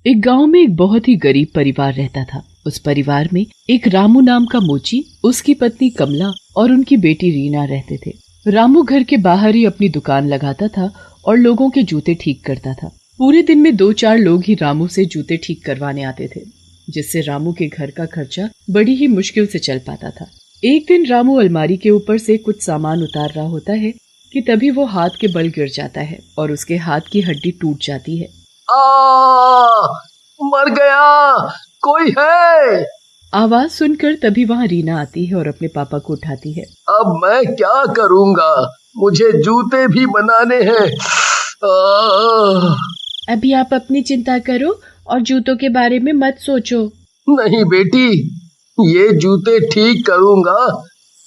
एक गांव में एक बहुत ही गरीब परिवार रहता था। उस परिवार में एक रामू नाम का मोची, उसकी पत्नी कमला और उनकी बेटी रीना रहते थे। रामू घर के बाहर ही अपनी दुकान लगाता था और लोगों के जूते ठीक करता था। पूरे दिन में 2-4 लोग ही रामू से जूते ठीक करवाने आते थे, जिससे रामू के घर का खर्चा बड़ी ही मुश्किल से चल पाता था। एक दिन रामू अलमारी के ऊपर से कुछ सामान उतार रहा होता है कि तभी वो हाथ के बल गिर जाता है और उसके हाथ की हड्डी टूट जाती है। मर गया, कोई है? आवाज सुनकर तभी वहाँ रीना आती है और अपने पापा को उठाती है। अब मैं क्या करूँगा, मुझे जूते भी बनाने हैं। अभी आप अपनी चिंता करो और जूतों के बारे में मत सोचो। नहीं बेटी, ये जूते ठीक करूँगा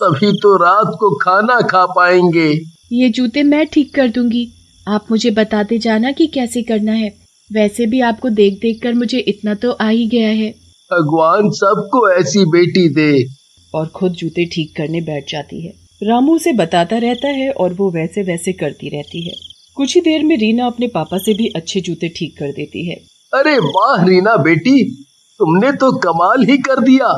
तभी तो रात को खाना खा पाएंगे। ये जूते मैं ठीक कर दूंगी, आप मुझे बताते जाना कि कैसे करना है। वैसे भी आपको देख देख कर मुझे इतना तो आ ही गया है। भगवान सबको ऐसी बेटी दे। और खुद जूते ठीक करने बैठ जाती है। रामू उसे बताता रहता है और वो वैसे वैसे करती रहती है। कुछ ही देर में रीना अपने पापा से भी अच्छे जूते ठीक कर देती है। अरे वाह रीना बेटी, तुमने तो कमाल ही कर दिया,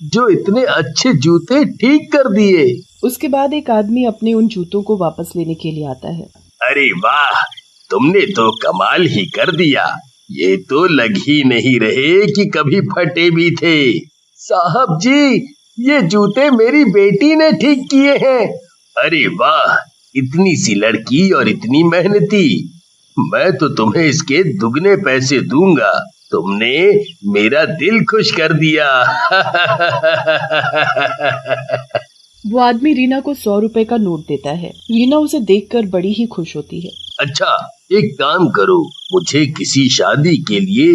जो इतने अच्छे जूते ठीक कर दिए। उसके बाद एक आदमी अपने उन जूतों को वापस लेने के लिए आता है। अरे वाह, तुमने तो कमाल ही कर दिया, ये तो लग ही नहीं रहे कि कभी फटे भी थे। साहब जी, ये जूते मेरी बेटी ने ठीक किए हैं। अरे वाह, इतनी सी लड़की और इतनी मेहनती, मैं तो तुम्हें इसके दुगने पैसे दूंगा। तुमने मेरा दिल खुश कर दिया। वो आदमी रीना को 100 रुपए का नोट देता है। रीना उसे देखकर बड़ी ही खुश होती है। अच्छा, एक काम करो, मुझे किसी शादी के लिए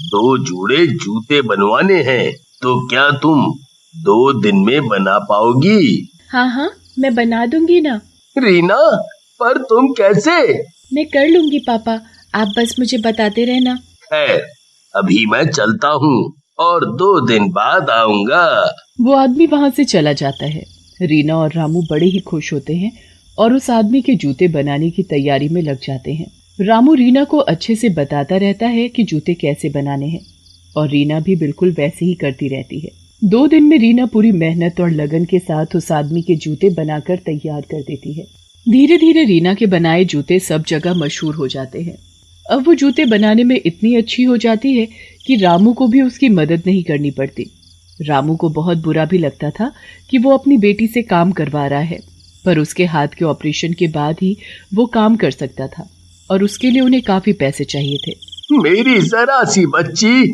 2 जोड़े जूते बनवाने हैं, तो क्या तुम 2 दिन में बना पाओगी? हाँ, मैं बना दूंगी ना। रीना, पर तुम कैसे? मैं कर लूंगी पापा, आप बस मुझे बताते रहना। खैर, अभी मैं चलता हूँ और 2 दिन बाद आऊंगा। वो आदमी वहाँ से चला जाता है। रीना और रामू बड़े ही खुश होते हैं और उस आदमी के जूते बनाने की तैयारी में लग जाते हैं। रामू रीना को अच्छे से बताता रहता है कि जूते कैसे बनाने हैं और रीना भी बिल्कुल वैसे ही करती रहती है। 2 दिन में रीना पूरी मेहनत और लगन के साथ उस आदमी के जूते बनाकर तैयार कर देती है। धीरे धीरे रीना के बनाए जूते सब जगह मशहूर हो जाते हैं। अब वो जूते बनाने में इतनी अच्छी हो जाती है कि रामू को भी उसकी मदद नहीं करनी पड़ती। रामू को बहुत बुरा भी लगता था कि वो अपनी बेटी से काम करवा रहा है, पर उसके हाथ के ऑपरेशन के बाद ही वो काम कर सकता था और उसके लिए उन्हें काफी पैसे चाहिए थे। मेरी जरा सी बच्ची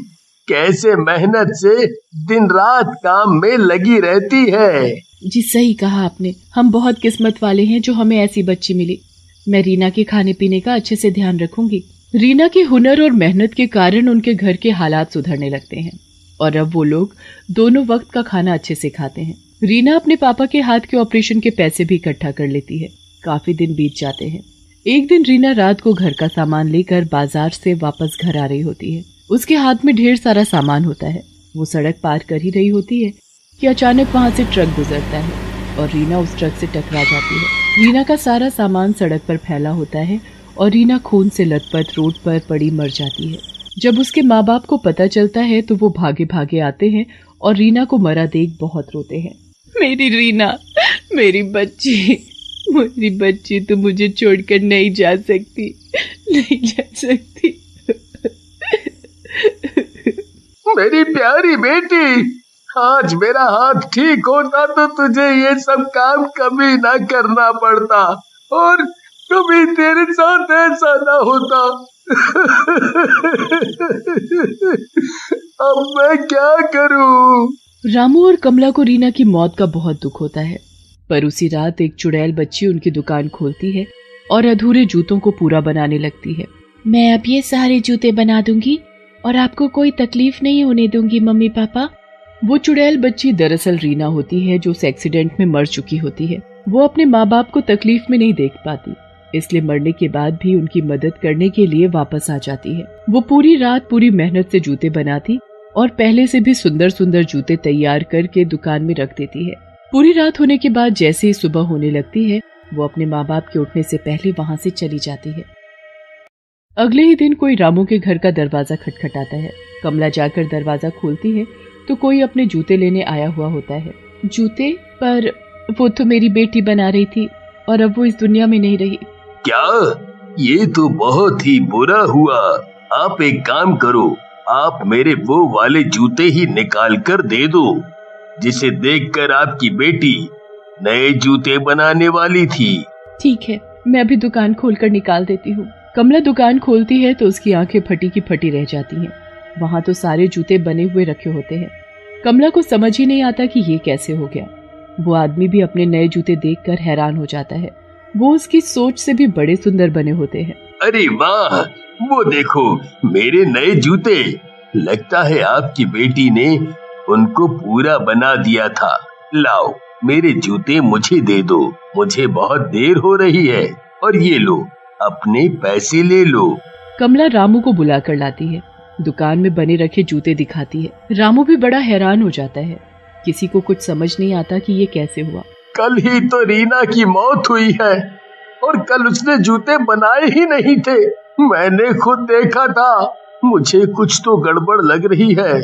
कैसे मेहनत से दिन रात काम में लगी रहती है। जी सही कहा आपने, हम बहुत किस्मत वाले हैं जो हमें ऐसी बच्ची मिली। मैं रीना के खाने पीने का अच्छे से ध्यान रखूंगी। रीना के हुनर और मेहनत के कारण उनके घर के हालात सुधरने लगते हैं और अब वो लोग दोनों वक्त का खाना अच्छे से खाते हैं। रीना अपने पापा के हाथ के ऑपरेशन के पैसे भी इकट्ठा कर लेती है। काफी दिन बीत जाते हैं। एक दिन रीना रात को घर का सामान लेकर बाजार से वापस घर आ रही होती है। उसके हाथ में ढेर सारा सामान होता है। वो सड़क पार कर ही रही होती है कि अचानक वहाँ से ट्रक गुजरता है और रीना उस ट्रक से टकरा जाती है। रीना का सारा सामान सड़क पर फैला होता है और रीना खून से लथपथ रोड पर पड़ी मर जाती है। जब उसके माँ बाप को पता चलता है तो वो भागे भागे आते हैं और रीना को मरा देख बहुत रोते हैं। मेरी रीना, मेरी बच्ची तो मुझे छोड़कर नहीं जा सकती, नहीं जा सकती। मेरी प्यारी बेटी, आज मेरा हाथ ठीक होता तो तुझे ये सब काम कभी ना करना पड़ता और कभी तेरे साथ ऐसा ना होता। अब मैं क्या करूं? रामू और कमला को रीना की मौत का बहुत दुख होता है, पर उसी रात एक चुड़ैल बच्ची उनकी दुकान खोलती है और अधूरे जूतों को पूरा बनाने लगती है। मैं अब ये सारे जूते बना दूंगी और आपको कोई तकलीफ नहीं होने दूंगी मम्मी पापा। वो चुड़ैल बच्ची दरअसल रीना होती है जो उस एक्सीडेंट में मर चुकी होती है। वो अपने माँ बाप को तकलीफ में नहीं देख पाती, इसलिए मरने के बाद भी उनकी मदद करने के लिए वापस आ जाती है। वो पूरी रात पूरी मेहनत से जूते बनाती और पहले से भी सुंदर सुंदर जूते तैयार करके दुकान में रख देती है। पूरी रात होने के बाद जैसे ही सुबह होने लगती है, वो अपने माँ बाप के उठने से पहले वहाँ से चली जाती है। अगले ही दिन कोई रामू के घर का दरवाजा खटखटाता है। कमला जाकर दरवाजा खोलती है तो कोई अपने जूते लेने आया हुआ होता है। जूते? पर वो तो मेरी बेटी बना रही थी और अब वो इस दुनिया में नहीं रही। क्या? ये तो बहुत ही बुरा हुआ। आप एक काम करो, आप मेरे वो वाले जूते ही निकाल कर दे दो जिसे देखकर आपकी बेटी नए जूते बनाने वाली थी। ठीक है, मैं अभी दुकान खोलकर निकाल देती हूँ। कमला दुकान खोलती है तो उसकी आंखें फटी की फटी रह जाती हैं। वहाँ तो सारे जूते बने हुए रखे होते हैं। कमला को समझ ही नहीं आता कि ये कैसे हो गया। वो आदमी भी अपने नए जूते देखकर हैरान हो जाता है। वो उसकी सोच से भी बड़े सुंदर बने होते हैं। अरे वाह, वो देखो मेरे नए जूते। लगता है आपकी बेटी ने उनको पूरा बना दिया था। लाओ, मेरे जूते मुझे दे दो, मुझे बहुत देर हो रही है। और ये लो, अपने पैसे ले लो। कमला रामू को बुलाकर लाती है। दुकान में बने रखे जूते दिखाती है। रामू भी बड़ा हैरान हो जाता है। किसी को कुछ समझ नहीं आता कि ये कैसे हुआ। कल ही तो रीना की मौत हुई है और कल उसने जूते बनाए ही नहीं थे। मैंने खुद देखा था। मुझे कुछ तो गड़बड़ लग रही है।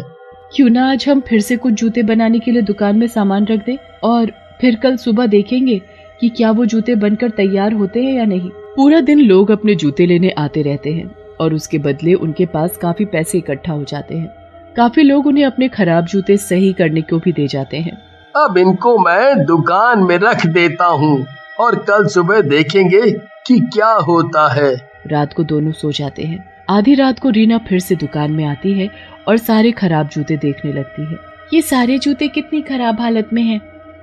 क्यों ना आज हम फिर से कुछ जूते बनाने के लिए दुकान में सामान रख दें और फिर कल सुबह देखेंगे कि क्या वो जूते बनकर तैयार होते हैं या नहीं। पूरा दिन लोग अपने जूते लेने आते रहते हैं और उसके बदले उनके पास काफी पैसे इकट्ठा हो जाते हैं। काफी लोग उन्हें अपने खराब जूते सही करने को भी दे जाते हैं। अब इनको मैं दुकान में रख देता हूँ और कल सुबह देखेंगे कि क्या होता है। रात को दोनों सो जाते हैं। आधी रात को रीना फिर से दुकान में आती है और सारे खराब जूते देखने लगती है। ये सारे जूते कितनी खराब हालत में हैं,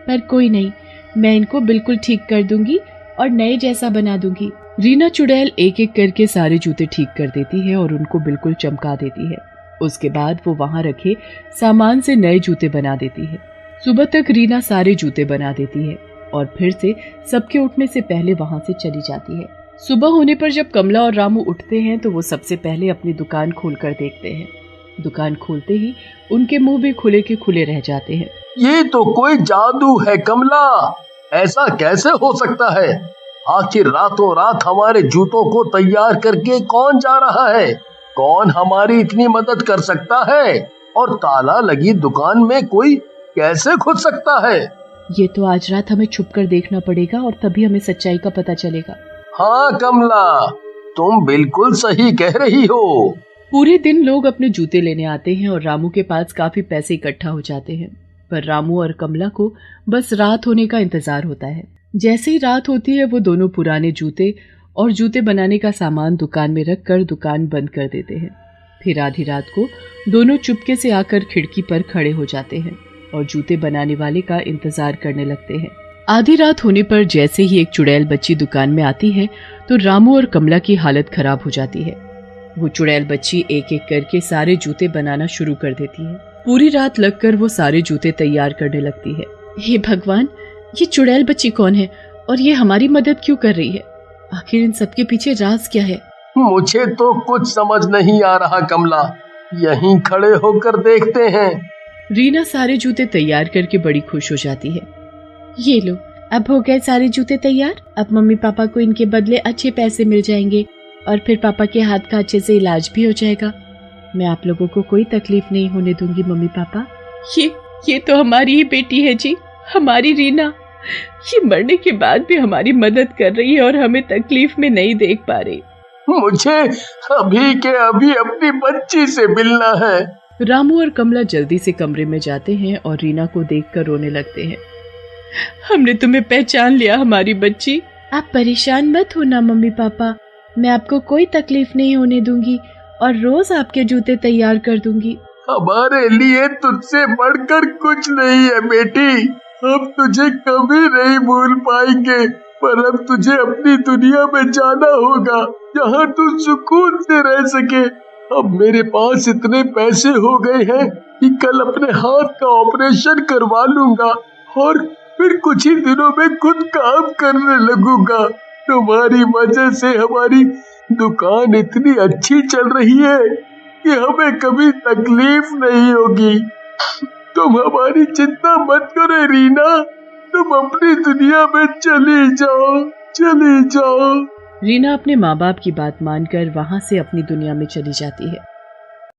पर कोई नहीं, मैं इनको बिल्कुल ठीक कर दूंगी और नए जैसा बना दूंगी। रीना चुड़ैल एक एक करके सारे जूते ठीक कर देती है और उनको बिल्कुल चमका देती है। उसके बाद वो वहाँ रखे सामान से नए जूते बना देती है। सुबह तक रीना सारे जूते बना देती है और फिर से सबके उठने से पहले वहाँ से चली जाती है। सुबह होने पर जब कमला और रामू उठते हैं तो वो सबसे पहले अपनी दुकान खोलकर देखते हैं। दुकान खोलते ही उनके मुंह भी खुले के खुले रह जाते हैं। ये तो कोई जादू है कमला, ऐसा कैसे हो सकता है? आखिर रातों रात हमारे जूतों को तैयार करके कौन जा रहा है? कौन हमारी इतनी मदद कर सकता है? और ताला लगी दुकान में कोई कैसे खुद सकता है? ये तो आज रात हमें छुपकर देखना पड़ेगा और तभी हमें सच्चाई का पता चलेगा। हाँ कमला, तुम बिल्कुल सही कह रही हो। पूरे दिन लोग अपने जूते लेने आते हैं और रामू के पास काफी पैसे इकट्ठा हो जाते हैं। पर रामू और कमला को बस रात होने का इंतजार होता है। जैसे ही रात होती है वो दोनों पुराने जूते और जूते बनाने का सामान दुकान में रखकर दुकान बंद कर देते हैं। फिर आधी रात को दोनों चुपके से आकर खिड़की पर खड़े हो जाते हैं और जूते बनाने वाले का इंतजार करने लगते हैं। आधी रात होने पर जैसे ही एक चुड़ैल बच्ची दुकान में आती है तो रामू और कमला की हालत खराब हो जाती है। वो चुड़ैल बच्ची एक एक करके सारे जूते बनाना शुरू कर देती है। पूरी रात लगकर वो सारे जूते तैयार करने लगती है। हे भगवान, ये चुड़ैल बच्ची कौन है और ये हमारी मदद क्यों कर रही है? आखिर इन सबके पीछे राज क्या है? मुझे तो कुछ समझ नहीं आ रहा कमला, यहीं खड़े होकर देखते हैं। रीना सारे जूते तैयार करके बड़ी खुश हो जाती है। ये लो, अब हो गए सारे जूते तैयार। अब मम्मी पापा को इनके बदले अच्छे पैसे मिल जाएंगे और फिर पापा के हाथ का अच्छे से इलाज भी हो जाएगा। मैं आप लोगों को कोई तकलीफ नहीं होने दूंगी मम्मी पापा। ये तो हमारी ही बेटी है जी, हमारी रीना। ये मरने के बाद भी हमारी मदद कर रही है और हमें तकलीफ में नहीं देख पा रही। मुझे अभी के अभी अपनी बच्ची से मिलना है। रामू और कमला जल्दी से कमरे में जाते हैं और रीना को देखकर रोने लगते हैं। हमने तुम्हें पहचान लिया हमारी बच्ची। आप परेशान मत होना मम्मी पापा, मैं आपको कोई तकलीफ नहीं होने दूंगी और रोज आपके जूते तैयार कर दूंगी। हमारे लिए तुझसे बढ़कर कुछ नहीं है बेटी। हम तुझे कभी नहीं भूल पाएंगे, पर अब तुझे अपनी दुनिया में जाना होगा जहाँ तू सुकून से रह सके। अब मेरे पास इतने पैसे हो गए हैं कि कल अपने हाथ का ऑपरेशन करवा लूंगा और फिर कुछ ही दिनों में खुद काम करने लगूंगा। तुम्हारी वजह से हमारी दुकान इतनी अच्छी चल रही है कि हमें कभी तकलीफ नहीं होगी। तुम हमारी चिंता मत करो रीना, तुम अपनी दुनिया में चली जाओ। रीना अपने माँ बाप की बात मानकर वहाँ से अपनी दुनिया में चली जाती है।